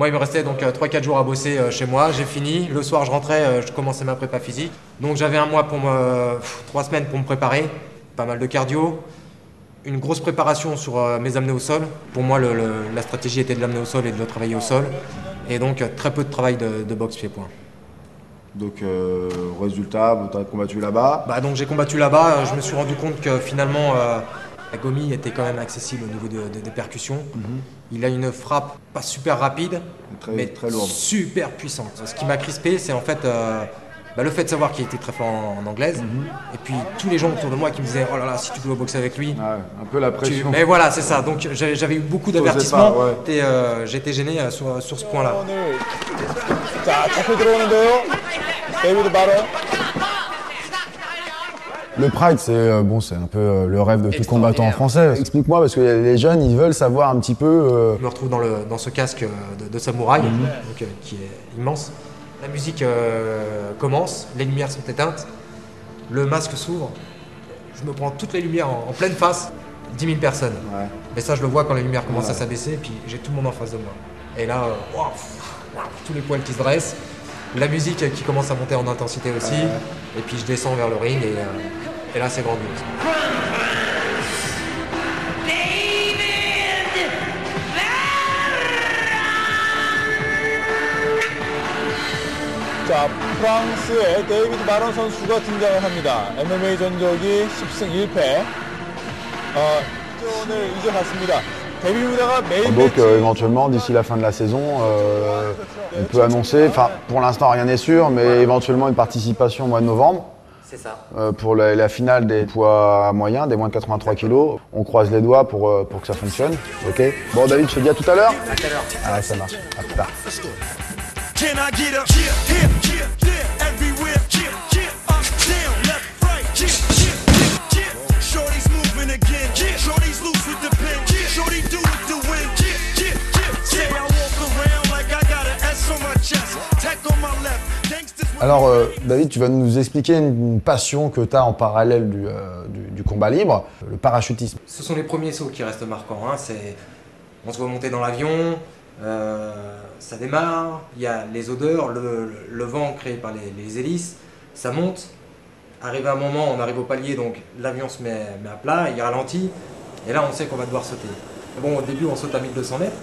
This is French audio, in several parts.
Moi, il me restait donc 3-4 jours à bosser chez moi. J'ai fini. Le soir, je rentrais, je commençais ma prépa physique. Donc j'avais 3 semaines pour me préparer. Pas mal de cardio. Une grosse préparation sur mes amenés au sol. Pour moi, la stratégie était de l'amener au sol et de le travailler au sol. Et donc très peu de travail de boxe pied-point. Donc, résultat, tu as combattu là-bas. Donc j'ai combattu là-bas. Je me suis rendu compte que finalement, Gomi était quand même accessible au niveau des percussions. Il a une frappe pas super rapide, mais très lourde. Super puissante. Ce qui m'a crispé, c'est en fait le fait de savoir qu'il était très fort en anglaise. Et puis tous les gens autour de moi qui me disaient « Oh là là, si tu dois boxer avec lui… » Un peu la pression. Mais voilà, c'est ça. Donc j'avais eu beaucoup d'avertissements. Et j'étais gêné sur ce point-là. Le Pride, c'est bon, c'est un peu le rêve de tout combattant français. Explique-moi, parce que les jeunes, ils veulent savoir un petit peu… Je me retrouve dans ce casque de samouraï, donc, qui est immense. La musique commence, les lumières sont éteintes, le masque s'ouvre. Je me prends toutes les lumières en pleine face, 10 000 personnes. Et ça, je le vois quand les lumières commencent à s'abaisser, et puis j'ai tout le monde en face de moi. Et là, tous les poils qui se dressent, la musique qui commence à monter en intensité aussi, et puis je descends vers le ring, et là, c'est grandiose. 자, 프랑스의 데이비드 마론 선수가 등장을 합니다. MMA 전적이 10승 1패. 오늘 이겨갔습니다. 데뷔보다가 메인 Donc éventuellement, d'ici la fin de la saison, on peut annoncer, enfin pour l'instant rien n'est sûr, mais éventuellement une participation au mois de novembre. C'est ça. Pour la finale des poids moyens, des moins de 83 kg. On croise les doigts pour que ça fonctionne. Ok. Bon David, je te dis à tout à l'heure. À tout à l'heure. Ah ça marche. À plus tard. Can I get up? Here, everywhere. Up, down, left, right. Shorty's moving again. Shorty's loose with the pen. Shorty do it to win. Say I walk around like I got an S on my chest. Tech on my left. Alors David, tu vas nous expliquer une passion que tu as en parallèle du combat libre, le parachutisme. Ce sont les premiers sauts qui restent marquants. On se voit monter dans l'avion. Ça démarre, il y a les odeurs, le vent créé par les hélices, ça monte, arrive à un moment, on arrive au palier, donc l'avion se met à plat, il ralentit, et là on sait qu'on va devoir sauter. Bon, au début on saute à 1200 mètres,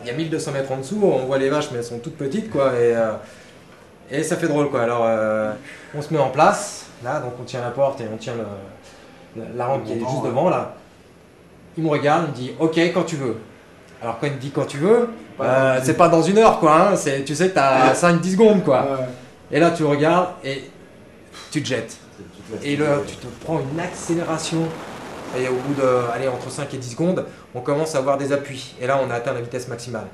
il y a 1200 mètres en dessous, on voit les vaches mais elles sont toutes petites quoi, et ça fait drôle quoi. Alors on se met en place, là donc on tient la porte et on tient la rampe qui est juste devant là. Il me regarde, il me dit ok quand tu veux. Alors quand il me dit quand tu veux, c'est pas dans une heure quoi, tu sais que t'as 5-10 secondes quoi. Et là tu regardes et tu te jettes. Et là tu te prends une accélération et au bout de, entre 5 et 10 secondes, on commence à avoir des appuis. Et là on a atteint la vitesse maximale.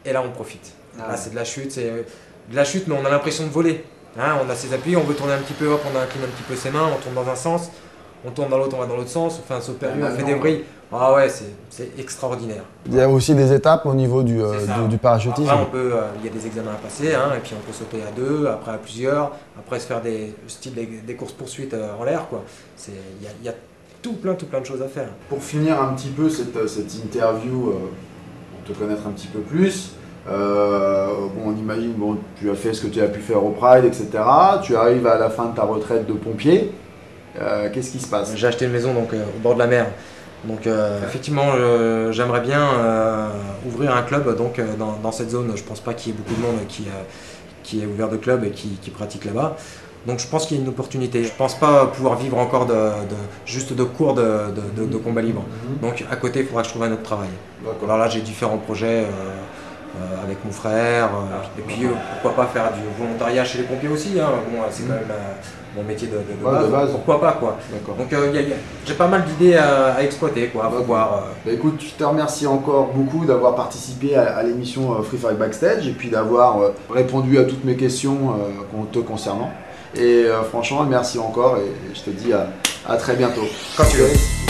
Et là on profite. Là c'est de la chute, mais on a l'impression de voler. On a ses appuis, on veut tourner un petit peu, hop, on incline un petit peu ses mains, on tourne dans un sens, on tourne dans l'autre, on va dans l'autre sens, on fait un saut perdu, on fait des bruits. Ah ouais, c'est extraordinaire. Il y a aussi des étapes au niveau du parachutisme. Après, il y a des examens à passer, et puis on peut sauter à 2, après à plusieurs, après se faire des courses-poursuites en l'air. Il y a tout plein de choses à faire. Pour finir un petit peu cette interview, pour te connaître un petit peu plus, on imagine, tu as fait ce que tu as pu faire au Pride, etc. Tu arrives à la fin de ta retraite de pompier. Qu'est-ce qui se passe? J'ai acheté une maison donc, au bord de la mer. Donc effectivement, j'aimerais bien ouvrir un club donc, dans cette zone. Je ne pense pas qu'il y ait beaucoup de monde qui est ouvert de club et qui pratique là-bas. Donc je pense qu'il y a une opportunité. Je ne pense pas pouvoir vivre encore juste de cours de combat libre. Donc à côté, il faudra que je trouve un autre travail. Alors là, j'ai différents projets avec mon frère. Et puis pourquoi pas faire du volontariat chez les pompiers aussi. C'est quand même mon métier de base. Pourquoi pas quoi. Donc j'ai pas mal d'idées à exploiter quoi, à voir. Écoute, je te remercie encore beaucoup d'avoir participé à l'émission Free Fight Backstage et puis d'avoir répondu à toutes mes questions te concernant. Et franchement, merci encore et je te dis à très bientôt. Quand tu veux.